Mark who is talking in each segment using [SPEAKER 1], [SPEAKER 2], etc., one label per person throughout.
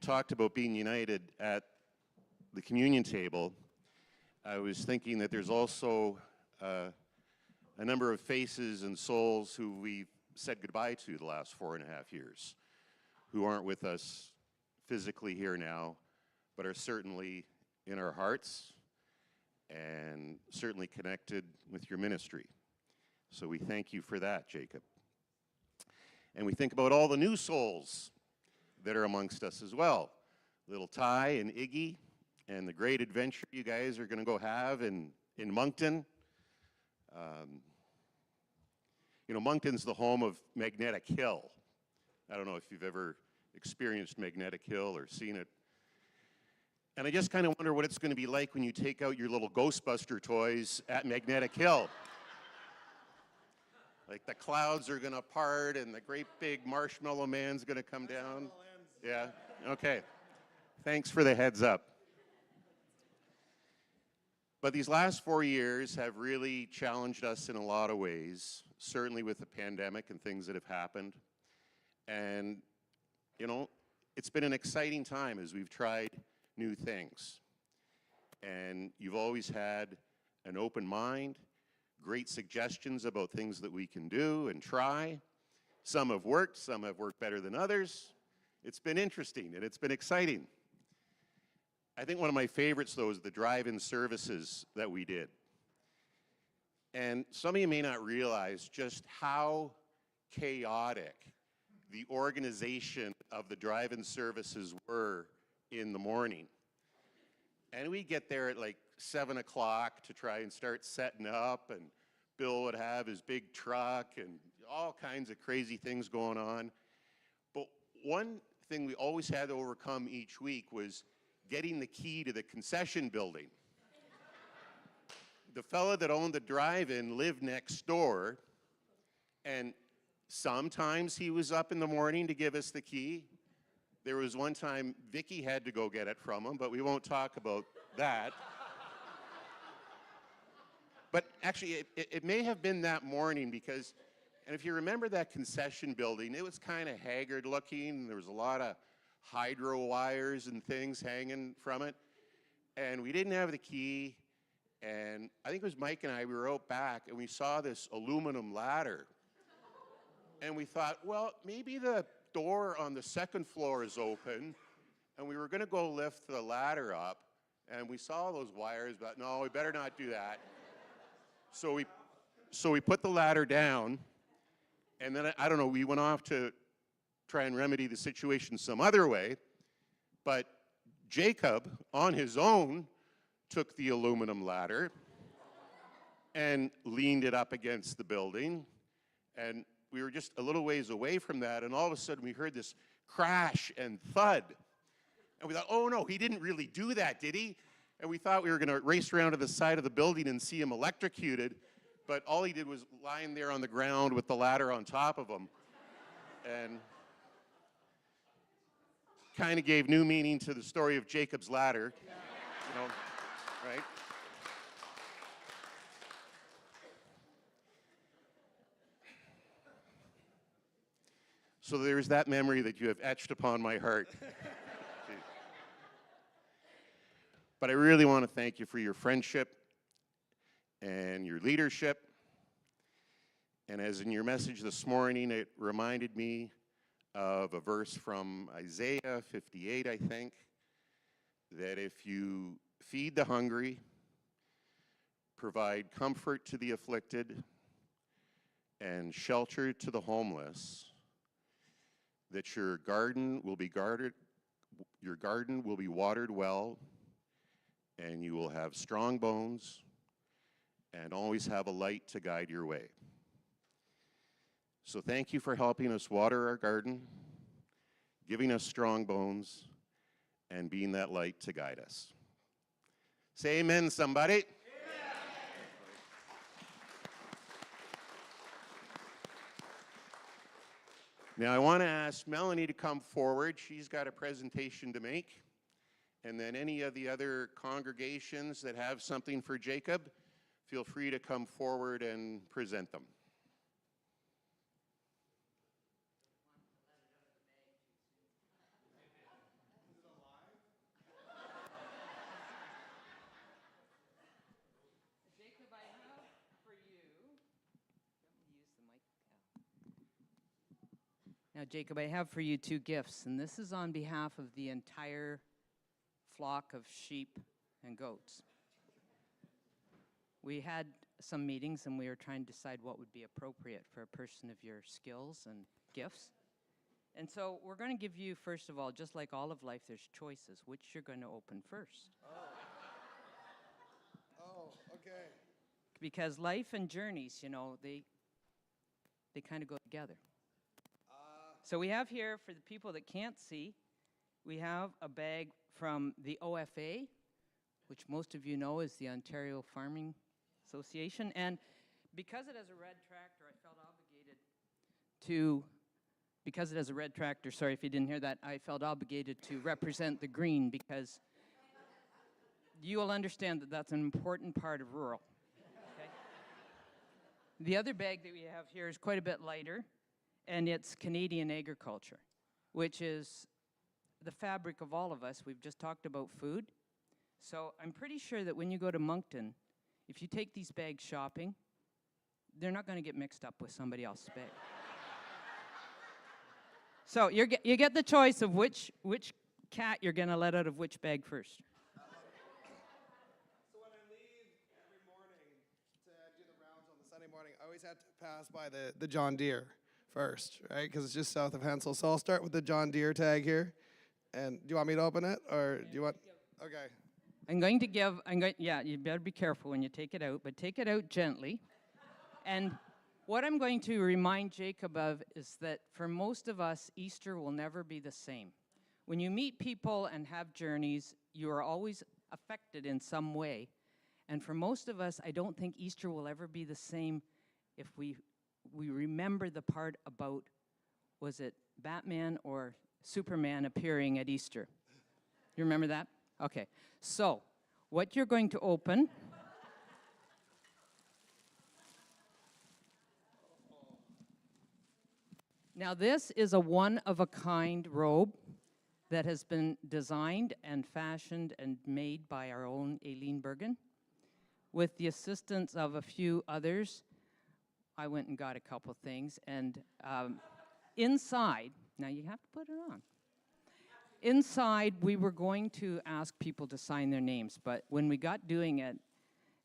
[SPEAKER 1] talked about being united at the communion table, I was thinking that there's also a number of faces and souls who we've said goodbye to the last 4.5 years, who aren't with us physically here now, but are certainly in our hearts and certainly connected with your ministry. So we thank you for that, Jacob. And we think about all the new souls that are amongst us as well. Little Ty and Iggy, and the great adventure you guys are going to go have in Moncton. You know, Moncton's the home of Magnetic Hill. I don't know if you've ever experienced Magnetic Hill or seen it. And I just kind of wonder what it's going to be like when you take out your little Ghostbuster toys at Magnetic Hill. Like the clouds are going to part and the great big marshmallow man's going to come down. Yeah, okay. Thanks for the heads up. But these last 4 years have really challenged us in a lot of ways, certainly with the pandemic and things that have happened. And, you know, it's been an exciting time as we've tried new things. And you've always had an open mind, great suggestions about things that we can do and try. Some have worked better than others. It's been interesting and it's been exciting. I think one of my favorites, though, is the drive-in services that we did. And some of you may not realize just how chaotic the organization of the drive-in services were in the morning. And we get there at like 7 o'clock to try and start setting up, and Bill would have his big truck and all kinds of crazy things going on. But one thing we always had to overcome each week was getting the key to the concession building. The fella that owned the drive-in lived next door, and sometimes he was up in the morning to give us the key. There was one time Vicky had to go get it from him, but we won't talk about that. But actually, it may have been that morning because, and if you remember that concession building, it was kind of haggard looking. There was a lot of hydro wires and things hanging from it. And we didn't have the key. And I think it was Mike and I, we were out back and we saw this aluminum ladder. And we thought, well, maybe the door on the second floor is open. And we were going to go lift the ladder up. And we saw those wires, but no, we better not do that. So we put the ladder down. And then, I don't know, we went off to try and remedy the situation some other way, but Jacob, on his own, took the aluminum ladder and leaned it up against the building, and we were just a little ways away from that, and all of a sudden we heard this crash and thud, and we thought, oh no, he didn't really do that, did he? And we thought we were going to race around to the side of the building and see him electrocuted, but all he did was lying there on the ground with the ladder on top of him, and kind of gave new meaning to the story of Jacob's ladder, you know, right? So there's that memory that you have etched upon my heart. But I really want to thank you for your friendship and your leadership. And as in your message this morning, it reminded me of a verse from Isaiah 58, I think, that if you feed the hungry, provide comfort to the afflicted, and shelter to the homeless, that your garden will be watered well, and you will have strong bones, and always have a light to guide your way. So thank you for helping us water our garden, giving us strong bones, and being that light to guide us. Say amen, somebody. Amen. Now I want to ask Melanie to come forward. She's got a presentation to make. And then any of the other congregations that have something for Jacob, feel free to come forward and present them.
[SPEAKER 2] Now, Jacob, I have for you 2 gifts, and this is on behalf of the entire flock of sheep and goats. We had some meetings, and we were trying to decide what would be appropriate for a person of your skills and gifts. And so we're going to give you, first of all, just like all of life, there's choices, which you're going to open first.
[SPEAKER 3] Oh, okay.
[SPEAKER 2] Because life and journeys, you know, they kind of go together. So we have here, for the people that can't see, we have a bag from the OFA, which most of you know is the Ontario Farming Association. And because it has a red tractor, I felt obligated to, because it has a red tractor, sorry if you didn't hear that, I felt obligated to represent the green, because you will understand that that's an important part of rural. Okay? The other bag that we have here is quite a bit lighter, and it's Canadian agriculture, which is the fabric of all of us. We've just talked about food. So I'm pretty sure that when you go to Moncton, if you take these bags shopping, they're not going to get mixed up with somebody else's bag. So you get the choice of which cat you're going to let out of which bag first.
[SPEAKER 3] So when I leave every morning to do the rounds on the Sunday morning, I always have to pass by the John Deere first, right? Because it's just south of Hensel. So I'll start with the John Deere tag here. And do you want me to open it, or do you want? Okay.
[SPEAKER 2] Yeah, you better be careful when you take it out, but take it out gently. And what I'm going to remind Jacob of is that for most of us, Easter will never be the same. When you meet people and have journeys, you are always affected in some way. And for most of us, I don't think Easter will ever be the same if we remember the part about, was it Batman or Superman appearing at Easter? You remember that? Okay. So, what you're going to open now, this is a one-of-a-kind robe that has been designed and fashioned and made by our own Aileen Bergen. With the assistance of a few others, I went and got a couple things. And inside, now you have to put it on. Inside, we were going to ask people to sign their names, but when we got doing it,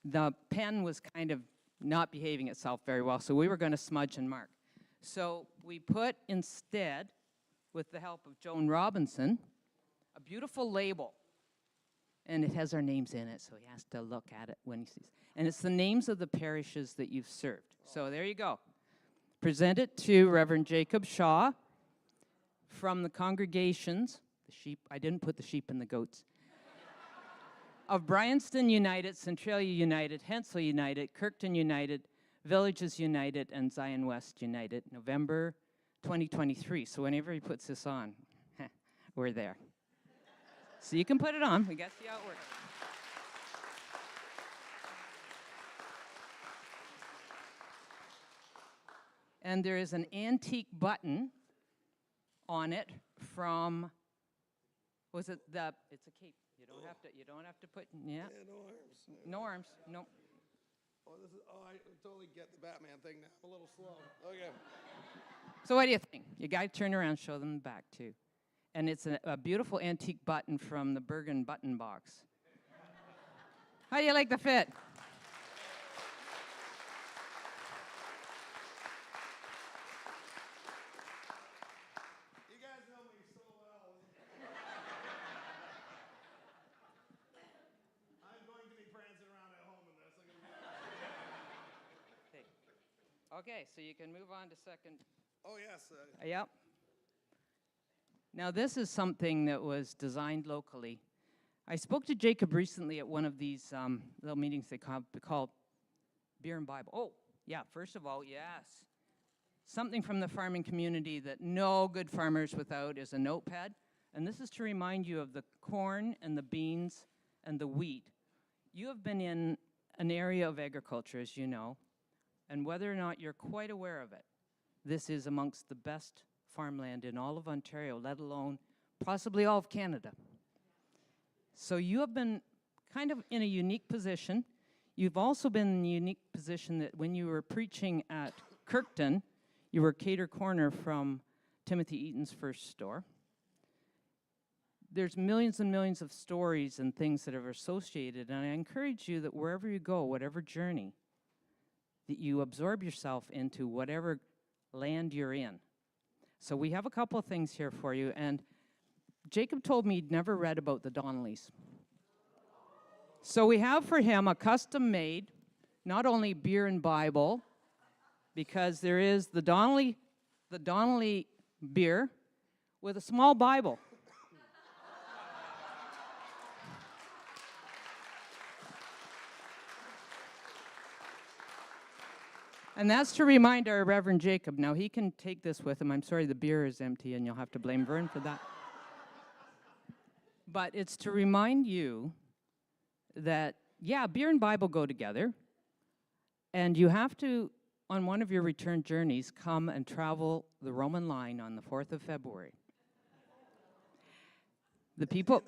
[SPEAKER 2] the pen was kind of not behaving itself very well, so we were going to smudge and mark. So we put instead, with the help of Joan Robinson, a beautiful label. And it has our names in it, so he has to look at it when he sees. And it's the names of the parishes that you've served. So there you go. Present it to Reverend Jacob Shaw from the congregations, the sheep, I didn't put the sheep and the goats, of Bryanston United, Centralia United, Hensel United, Kirkton United, Villages United, and Zion West United, November 2023. So whenever he puts this on, we're there. So you can put it on. We got to see how it works. And there is an antique button on it from, was it the, it's a cape. You don't have to put, yeah.
[SPEAKER 3] Yeah, no arms.
[SPEAKER 2] No arms, no.
[SPEAKER 3] I totally get the Batman thing now. I'm a little slow. Okay.
[SPEAKER 2] So what do you think? You got to turn around, show them the back too. And it's a beautiful antique button from the Bergen button box. How do you like the fit?
[SPEAKER 3] You guys know me so well. I'm going to be prancing around at home in this.
[SPEAKER 2] Okay, so you can move on to second.
[SPEAKER 3] Oh, yes.
[SPEAKER 2] Yep. Now, this is something that was designed locally. I spoke to Jacob recently at one of these little meetings they call Beer and Bible. Oh, yeah, first of all, yes. Something from the farming community that no good farmers without is a notepad. And this is to remind you of the corn and the beans and the wheat. You have been in an area of agriculture, as you know, and whether or not you're quite aware of it, this is amongst the best farmland in all of Ontario, let alone possibly all of Canada. So you have been kind of in a unique position. You've also been in a unique position that when you were preaching at Kirkton, you were cater corner from Timothy Eaton's first store. There's millions and millions of stories and things that are associated, and I encourage you that wherever you go, whatever journey, that you absorb yourself into whatever land you're in. So we have a couple of things here for you, and Jacob told me he'd never read about the Donnellys. So we have for him a custom-made, not only beer and Bible, because there is the Donnelly beer with a small Bible. And that's to remind our Reverend Jacob. Now, he can take this with him. I'm sorry, the beer is empty, and you'll have to blame Vern for that. But it's to remind you that, yeah, beer and Bible go together, and you have to, on one of your return journeys, come and travel the Roman line on the 4th of February. The people...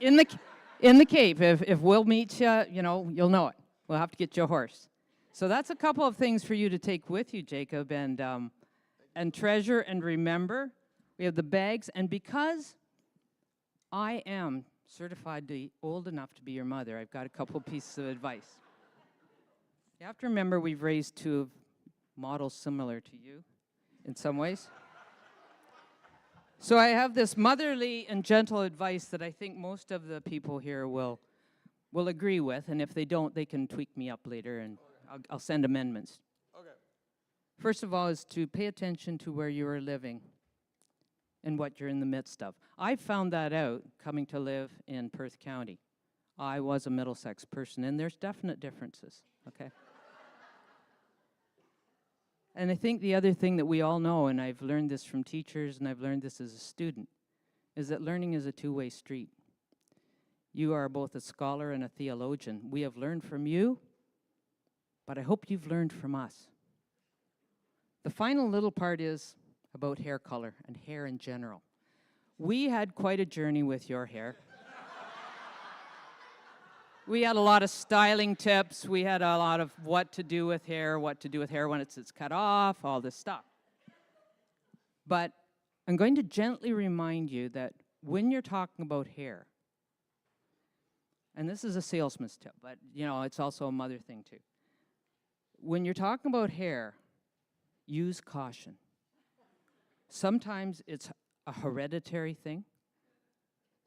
[SPEAKER 2] In the Cape. If we'll meet you, you'll know it. We'll have to get you a horse. So that's a couple of things for you to take with you, Jacob, and treasure and remember. We have the bags, and because I am certified old enough to be your mother, I've got a couple pieces of advice. You have to remember we've raised two models similar to you in some ways. So I have this motherly and gentle advice that I think most of the people here will agree with, and if they don't, they can tweak me up later, and I'll send amendments.
[SPEAKER 3] Okay.
[SPEAKER 2] First of all is to pay attention to where you are living and what you're in the midst of. I found that out coming to live in Perth County. I was a Middlesex person, and there's definite differences, okay? And I think the other thing that we all know, and I've learned this from teachers, and I've learned this as a student, is that learning is a two-way street. You are both a scholar and a theologian. We have learned from you, but I hope you've learned from us. The final little part is about hair color and hair in general. We had quite a journey with your hair. We had a lot of styling tips. We had a lot of what to do with hair when it's cut off, all this stuff. But I'm going to gently remind you that when you're talking about hair, and this is a salesman's tip, but it's also a mother thing too. When you're talking about hair, use caution. Sometimes it's a hereditary thing.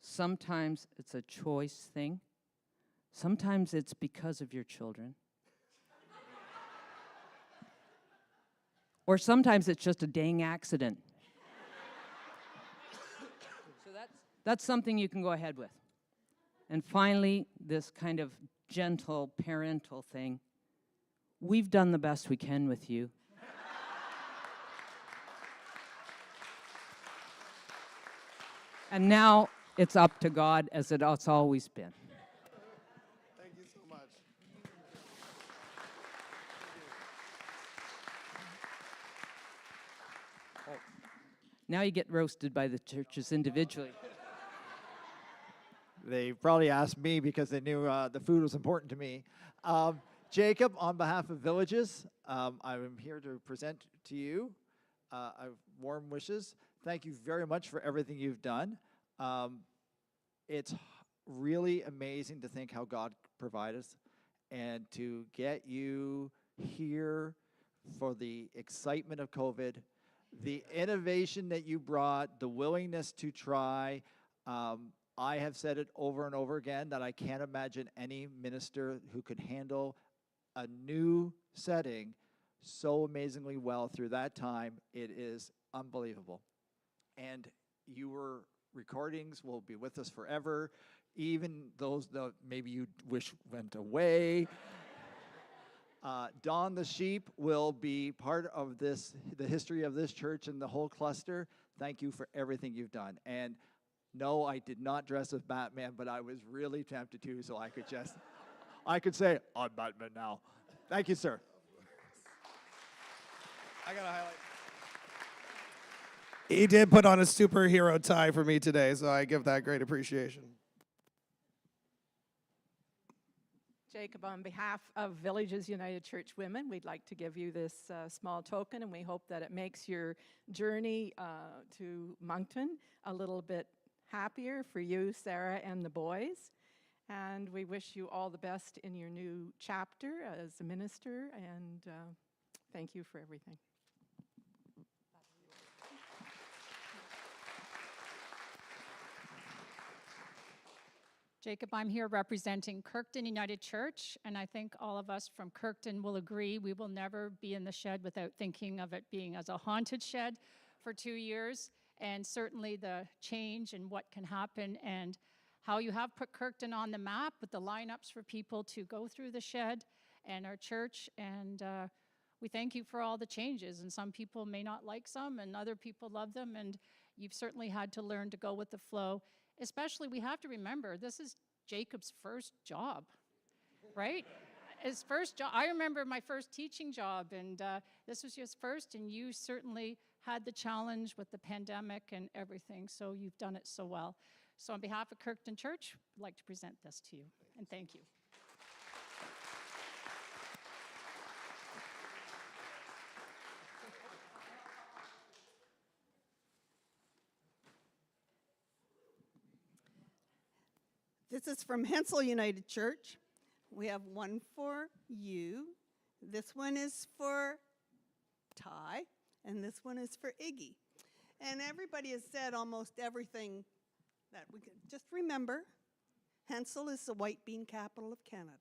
[SPEAKER 2] Sometimes it's a choice thing. Sometimes it's because of your children. Or sometimes it's just a dang accident. So that's something you can go ahead with. And finally, this kind of gentle parental thing. We've done the best we can with you. And now it's up to God, as it's always been.
[SPEAKER 3] Thank you so much.
[SPEAKER 2] Now you get roasted by the churches individually.
[SPEAKER 4] They probably asked me because they knew the food was important to me. Jacob, on behalf of Villages, I'm here to present to you warm wishes. Thank you very much for everything you've done. It's really amazing to think how God provided us and to get you here for the excitement of COVID, the innovation that you brought, the willingness to try. I have said it over and over again that I can't imagine any minister who could handle a new setting so amazingly well through that time. It is unbelievable. And your recordings will be with us forever, even those that maybe you wish went away. Don the Sheep will be part of the history of this church and the whole cluster. Thank you for everything you've done. And no, I did not dress as Batman, but I was really tempted to, so I could say, I'm Batman now. Thank you, sir.
[SPEAKER 3] I got to highlight. He did put on a superhero tie for me today, so I give that great appreciation.
[SPEAKER 5] Jacob, on behalf of Villages United Church Women, we'd like to give you this small token, and we hope that it makes your journey to Moncton a little bit happier for you, Sarah, and the boys. And we wish you all the best in your new chapter as a minister, and thank you for everything.
[SPEAKER 6] Jacob, I'm here representing Kirkton United Church, and I think all of us from Kirkton will agree we will never be in the shed without thinking of it being as a haunted shed for 2 years, and certainly the change and what can happen and how you have put Kirkton on the map with the lineups for people to go through the shed and our church, and we thank you for all the changes, and some people may not like some and other people love them, and you've certainly had to learn to go with the flow. Especially, we have to remember, this is Jacob's first job, right? His first job. I remember my first teaching job, and this was his first, and you certainly had the challenge with the pandemic and everything, so you've done it so well. So on behalf of Kirkton Church, I'd like to present this to you, and thank you.
[SPEAKER 7] This is from Hensel United Church. We have one for you. This one is for Ty, and this one is for Iggy. And everybody has said almost everything that we could. Just remember, Hensel is the white bean capital of Canada.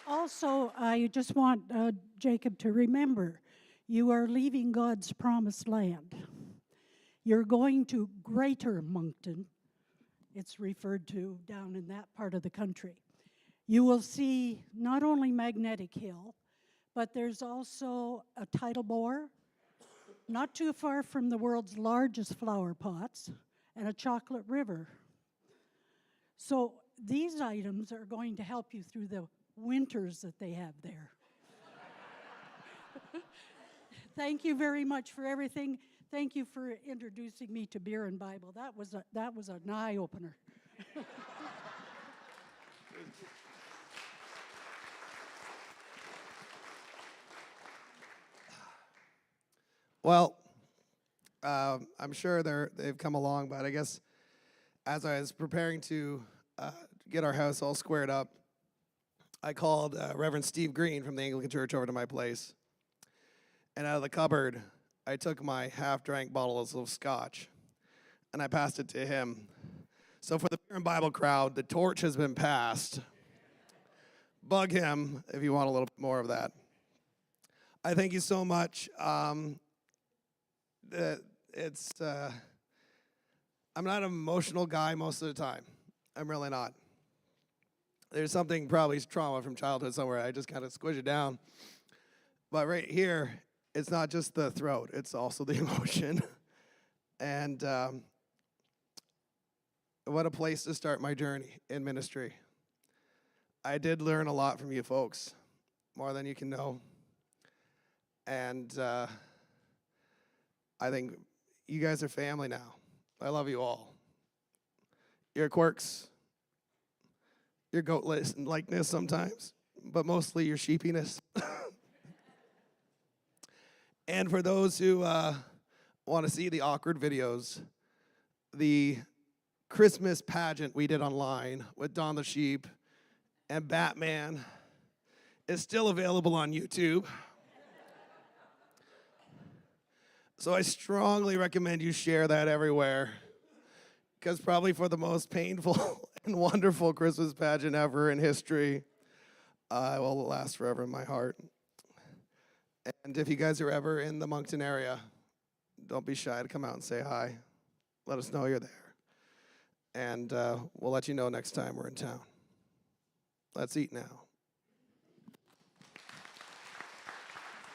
[SPEAKER 8] Also, I just want Jacob to remember, you are leaving God's promised land. You're going to Greater Moncton. It's referred to down in that part of the country. You will see not only Magnetic Hill, but there's also a tidal bore, not too far from the world's largest flower pots, and a chocolate river. So these items are going to help you through the winters that they have there. Thank you very much for everything. Thank you for introducing me to beer and Bible. That was an eye opener.
[SPEAKER 3] Well, I'm sure they've come along, but I guess as I was preparing to get our house all squared up, I called Reverend Steve Green from the Anglican Church over to my place. And out of the cupboard, I took my half-drank bottles of scotch, and I passed it to him. So for the Beer and Bible crowd, the torch has been passed. Bug him if you want a little bit more of that. I thank you so much. I'm not an emotional guy most of the time. I'm really not. There's something, probably trauma from childhood somewhere. I just kind of squish it down. But right here, it's not just the throat, it's also the emotion. And what a place to start my journey in ministry. I did learn a lot from you folks, more than you can know. And I think you guys are family now. I love you all. Your quirks, your goat-likeness sometimes, but mostly your sheepiness. And for those who want to see the awkward videos, the Christmas pageant we did online with Don the Sheep and Batman is still available on YouTube. So I strongly recommend you share that everywhere, because probably for the most painful and wonderful Christmas pageant ever in history, it will last forever in my heart. And if you guys are ever in the Moncton area, don't be shy to come out and say hi. Let us know you're there. And we'll let you know next time we're in town. Let's eat now.